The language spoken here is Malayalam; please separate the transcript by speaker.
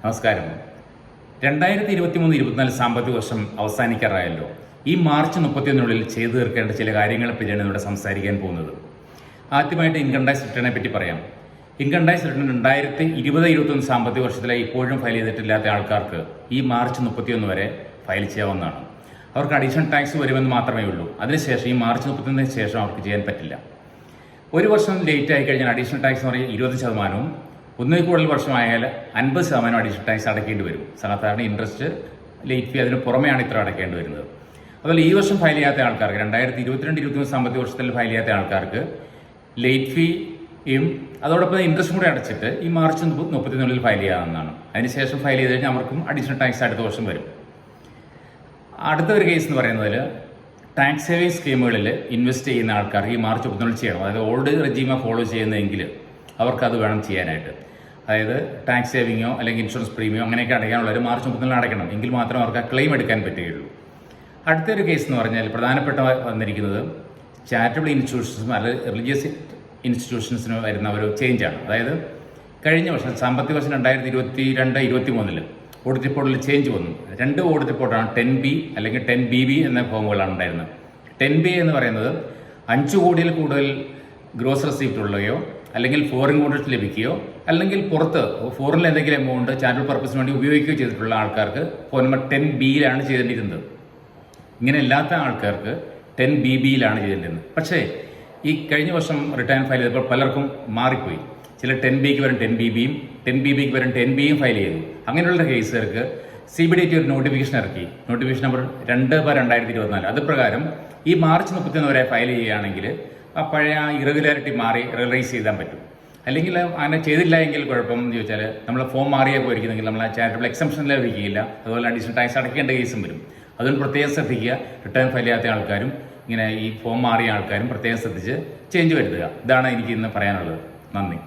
Speaker 1: നമസ്കാരം. 2023-24 സാമ്പത്തിക വർഷം അവസാനിക്കാറായല്ലോ. ഈ മാർച്ച് 31 ചെയ്തു തീർക്കേണ്ട ചില കാര്യങ്ങളെ പറ്റിയാണ് ഇവിടെ സംസാരിക്കാൻ പോകുന്നത്. ആദ്യമായിട്ട് ഇൻകം ടാക്സ് റിട്ടേണിനെ പറ്റി പറയാം. ഇൻകം ടാക്സ് റിട്ടേൺ 2020-21 സാമ്പത്തിക വർഷത്തിലെ ഇപ്പോഴും ഫയൽ ചെയ്തിട്ടില്ലാത്ത ആൾക്കാർക്ക് ഈ മാർച്ച് 31 വരെ ഫയൽ ചെയ്യാവുന്നതാണ്. അവർക്ക് അഡീഷണൽ ടാക്സ് വരുമെന്ന് മാത്രമേ ഉള്ളൂ. അതിനുശേഷം ഈ മാർച്ച് 31 ശേഷം അവർക്ക് ചെയ്യാൻ പറ്റില്ല. ഒരു വർഷം ലേറ്റ് ആയി കഴിഞ്ഞാൽ അഡീഷണൽ ടാക്സ് എന്ന് പറയുന്നത് 20%, ഒന്നിൽ കൂടുതൽ വർഷമായാൽ 50% അഡീഷണൽ ടാക്സ് അടയ്ക്കേണ്ടി വരും. സാധാരണ ഇൻട്രസ്റ്റ്, ലേറ്റ് ഫീ അതിന് പുറമെയാണ് ഇത്ര അടയ്ക്കേണ്ടി വരുന്നത്. അതുപോലെ ഈ വർഷം ഫയൽ ചെയ്യാത്ത ആൾക്കാർക്ക് 2022-23 സാമ്പത്തിക വർഷത്തിൽ ഫയൽ ചെയ്യാത്ത ആൾക്കാർക്ക് ലേറ്റ് ഫീയും അതോടൊപ്പം ഇൻട്രസ്റ്റും കൂടെ അടച്ചിട്ട് ഈ മാർച്ച് 31 ഫയൽ ചെയ്യാവുന്നതാണ്. അതിനുശേഷം ഫയൽ ചെയ്ത് കഴിഞ്ഞാൽ അവർക്കും അഡീഷണൽ ടാക്സ് അടുത്ത വർഷം വരും. അടുത്ത ഒരു കേസ് എന്ന് പറയുന്നതിൽ ടാക്സ് സേവിങ് സ്കീമുകളിൽ ഇൻവെസ്റ്റ് ചെയ്യുന്ന ആൾക്കാർ ഈ മാർച്ച് 31 ചെയ്യണം. അതായത് ഓൾഡ് റെജീമ ഫോളോ ചെയ്യുന്നതെങ്കിൽ അവർക്കത് വേണം ചെയ്യാനായിട്ട്. അതായത് ടാക്സ് സേവിങ്ങോ അല്ലെങ്കിൽ ഇൻഷുറൻസ് പ്രീമിയോ അങ്ങനെയൊക്കെ അടയ്ക്കാനുള്ളവർ മാർച്ച് 31 അടയ്ക്കണം. എങ്കിൽ മാത്രമേ അവർക്ക് ആ ക്ലെയിം എടുക്കാൻ പറ്റുകയുള്ളൂ. അടുത്തൊരു കേസ് എന്ന് പറഞ്ഞാൽ പ്രധാനപ്പെട്ട വന്നിരിക്കുന്നത് ചാരിറ്റബിൾ ഇൻസ്റ്റിറ്റ്യൂഷൻസും അല്ലെങ്കിൽ റിലീജിയസ് ഇൻസ്റ്റിറ്റ്യൂഷൻസിന് വരുന്ന ഒരു ചേഞ്ചാണ്. അതായത് കഴിഞ്ഞ വർഷം സാമ്പത്തിക വർഷം 2022-23 ഓഡിറ്റ് റിപ്പോർട്ടിൽ ചേഞ്ച് വന്നു. 2 ഓഡിറ്റ് റിപ്പോർട്ടാണ് 10B അല്ലെങ്കിൽ 10BB എന്ന ഫോമുകളാണ് ഉണ്ടായിരുന്നത്. 10B എന്ന് പറയുന്നത് 5 കോടിയിൽ കൂടുതൽ ഗ്രോസ് റെസിപ്റ്റ് ഉള്ളവയോ അല്ലെങ്കിൽ ഫോറിൻ കോൺട്രാക്ട് ലഭിക്കുകയോ അല്ലെങ്കിൽ പുറത്ത് ഫോറിനിൽ എന്തെങ്കിലും എമൗണ്ട് ചാരിറ്റബിൾ പർപ്പസിന് വേണ്ടി ഉപയോഗിക്കുകയോ ചെയ്തിട്ടുള്ള ആൾക്കാർക്ക് ഫോൺ നമ്പർ 10Bയിലാണ് ചെയ്തിരിക്കുന്നത്. ഇങ്ങനെ അല്ലാത്ത ആൾക്കാർക്ക് 10BBയിലാണ് ചെയ്തിരിക്കുന്നത്. പക്ഷേ ഈ കഴിഞ്ഞ വർഷം റിട്ടേൺ ഫയൽ ചെയ്തപ്പോൾ പലർക്കും മാറിപ്പോയി. ചില 10Bക്ക് വരും 10BBയും 10BBക്ക് വരും 10Bയും ഫയൽ ചെയ്തു. അങ്ങനെയുള്ള കേസുകാർക്ക് CBDT ഒരു നോട്ടിഫിക്കേഷൻ ഇറക്കി. Notification number 2/2024. അത് പ്രകാരം ഈ മാർച്ച് 31 വരെ ഫയൽ ചെയ്യുകയാണെങ്കിൽ ആ പഴയ ഇറഗുലാരിറ്റി മാറി റെഗുലറൈസ് ചെയ്താൻ പറ്റും. അല്ലെങ്കിൽ അങ്ങനെ ചെയ്തില്ല എങ്കിൽ കുഴപ്പമെന്ന് ചോദിച്ചാൽ നമ്മൾ ഫോം മാറിയാൽ പോയിരിക്കുന്നെങ്കിൽ നമ്മൾ ചാരിറ്റബിൾ എക്സംഷൻ ലഭിക്കില്ല. അതുപോലെ അഡീഷണൽ ടാക്സ് അടയ്ക്കേണ്ട കേസും വരും. അതുകൊണ്ട് പ്രത്യേകം ശ്രദ്ധിക്കുക. റിട്ടേൺ ഫയൽ ചെയ്യാത്ത ആൾക്കാരും ഇങ്ങനെ ഈ ഫോം മാറിയ ആൾക്കാരും പ്രത്യേകം ശ്രദ്ധിച്ച് ചേഞ്ച് വരുത്തുക. ഇതാണ് എനിക്ക് ഇന്ന് പറയാനുള്ളത്. നന്ദി.